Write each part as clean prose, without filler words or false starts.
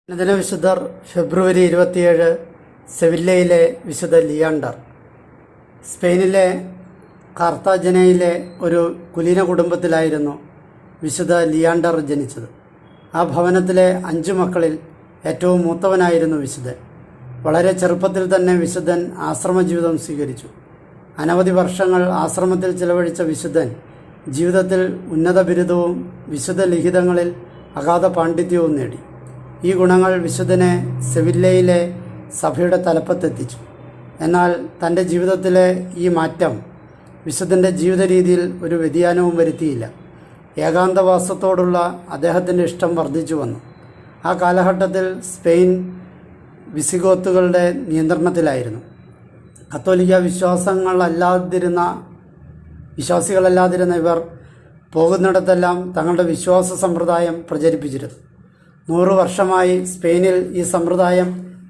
അനുദിന വിശുദ്ധർ ഫെബ്രുവരി 27 സെവില്ലയിലെ വിശുദ്ധ ലിയാണ്ടർ. സ്പെയിനിലെ കാർത്താജനയിലെ ഒരു കുലീന കുടുംബത്തിലായിരുന്നു വിശുദ്ധ ലിയാണ്ടർ ജനിച്ചത്. ആ ഭവനത്തിലെ 5 മക്കളിൽ ഏറ്റവും മൂത്തവനായിരുന്നു വിശുദ്ധൻ. വളരെ ചെറുപ്പത്തിൽ തന്നെ വിശുദ്ധൻ ആശ്രമജീവിതം സ്വീകരിച്ചു. അനവധി വർഷങ്ങൾ ആശ്രമത്തിൽ ചിലവഴിച്ച വിശുദ്ധൻ ജീവിതത്തിൽ ഉന്നത ബിരുദവും വിശുദ്ധ ലിഖിതങ്ങളിൽ അഗാധ പാണ്ഡിത്യവും നേടി. ഈ ഗുണങ്ങൾ വിശുദ്ധനെ സെവില്ലയിലെ സഭയുടെ തലപ്പത്തെത്തിച്ചു. എന്നാൽ തൻ്റെ ജീവിതത്തിലെ ഈ മാറ്റം വിശുദ്ധൻ്റെ ജീവിത രീതിയിൽ ഒരു വ്യതിയാനവും വരുത്തിയില്ല. ഏകാന്തവാസത്തോടുള്ള അദ്ദേഹത്തിൻ്റെ ഇഷ്ടം വർദ്ധിച്ചു വന്നു. ആ കാലഘട്ടത്തിൽ സ്പെയിൻ വിസിഗോത്തുകളുടെ നിയന്ത്രണത്തിലായിരുന്നു. കത്തോലിക്ക വിശ്വാസികളല്ലാതിരുന്ന ഇവർ പോകുന്നിടത്തെല്ലാം തങ്ങളുടെ വിശ്വാസ സമ്പ്രദായം പ്രചരിപ്പിച്ചിരുന്നു. 100 വർഷമായി സ്പെയിനിൽ ഈ സമ്പ്രദായം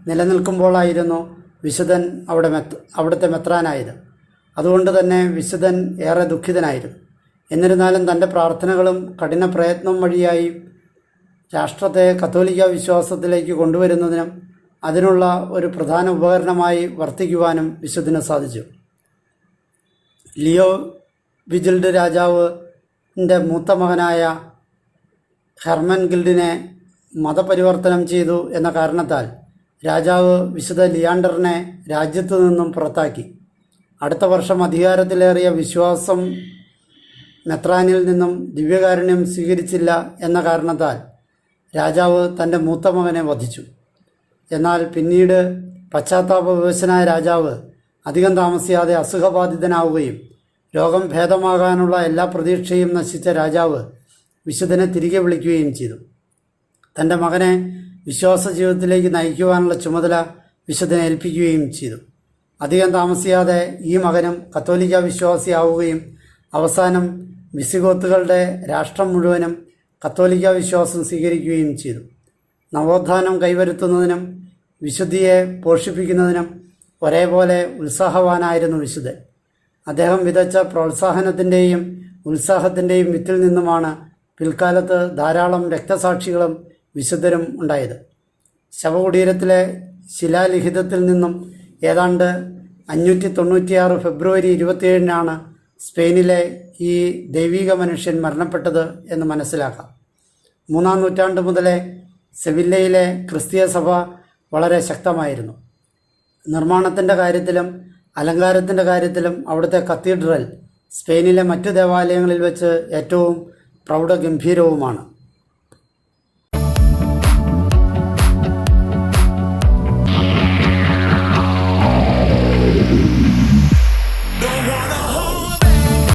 നിലനിൽക്കുമ്പോഴായിരുന്നു വിശുദ്ധൻ അവിടുത്തെ മെത്രാനായത്. അതുകൊണ്ട് തന്നെ വിശുദ്ധൻ ഏറെ ദുഃഖിതനായിരുന്നു. എന്നിരുന്നാലും തൻ്റെ പ്രാർത്ഥനകളും കഠിന പ്രയത്നം വഴിയായി രാഷ്ട്രത്തെ കത്തോലിക്ക വിശ്വാസത്തിലേക്ക് കൊണ്ടുവരുന്നതിനും അതിനുള്ള ഒരു പ്രധാന ഉപകരണമായി വർത്തിക്കുവാനും വിശുദ്ധന് സാധിച്ചു. ലിയോ വിജിൽഡ് രാജാവിൻ്റെ മൂത്ത മകനായ ഹെർമൻ ഗിൽഡിനെ മതപരിവർത്തനം ചെയ്തു എന്ന കാരണത്താൽ രാജാവ് വിശുദ്ധ ലിയാണ്ടറിനെ രാജ്യത്തു നിന്നും പുറത്താക്കി. അടുത്ത വർഷം അധികാരത്തിലേറിയ വിശ്വാസം മെത്രാനിൽ നിന്നും ദിവ്യകാരുണ്യം സ്വീകരിച്ചില്ല എന്ന കാരണത്താൽ രാജാവ് തൻ്റെ മൂത്ത മകനെ വധിച്ചു. എന്നാൽ പിന്നീട് പശ്ചാത്താപവിവശനായ രാജാവ് അധികം താമസിയാതെ അസുഖബാധിതനാവുകയും രോഗം ഭേദമാകാനുള്ള എല്ലാ പ്രതീക്ഷയും നശിച്ച രാജാവ് വിശുദ്ധനെ തിരികെ വിളിക്കുകയും ചെയ്തു. തൻ്റെ മകനെ വിശ്വാസ ജീവിതത്തിലേക്ക് നയിക്കുവാനുള്ള ചുമതല വിശുദ്ധനെ ഏൽപ്പിക്കുകയും ചെയ്തു. അധികം താമസിയാതെ ഈ മകനും കത്തോലിക്ക വിശ്വാസിയാവുകയും അവസാനം വിസിഗോത്തുകളുടെ രാഷ്ട്രം മുഴുവനും കത്തോലിക്ക വിശ്വാസം സ്വീകരിക്കുകയും ചെയ്തു. നവോത്ഥാനം കൈവരുത്തുന്നതിനും വിശുദ്ധിയെ പോഷിപ്പിക്കുന്നതിനും ഒരേപോലെ ഉത്സാഹവാനായിരുന്നു വിശുദ്ധൻ. അദ്ദേഹം വിതച്ച പ്രോത്സാഹനത്തിൻ്റെയും ഉത്സാഹത്തിൻ്റെയും വിത്തിൽ നിന്നുമാണ് പിൽക്കാലത്ത് ധാരാളം രക്തസാക്ഷികളും വിശുദ്ധരും ഉണ്ടായത്. ശവകുടീരത്തിലെ ശിലാലിഖിതത്തിൽ നിന്നും ഏതാണ്ട് 596 ഫെബ്രുവരി 27 സ്പെയിനിലെ ഈ ദൈവിക മനുഷ്യൻ മരണപ്പെട്ടത് എന്ന് മനസ്സിലാക്കാം. 3-ാം നൂറ്റാണ്ട് മുതലേ സെവില്ലയിലെ ക്രിസ്തീയ സഭ വളരെ ശക്തമായിരുന്നു. നിർമ്മാണത്തിൻ്റെ കാര്യത്തിലും അലങ്കാരത്തിൻ്റെ കാര്യത്തിലും അവിടുത്തെ കത്തീഡ്രൽ സ്പെയിനിലെ മറ്റു ദേവാലയങ്ങളിൽ വെച്ച് ഏറ്റവും പ്രൗഢഗംഭീരവുമാണ്.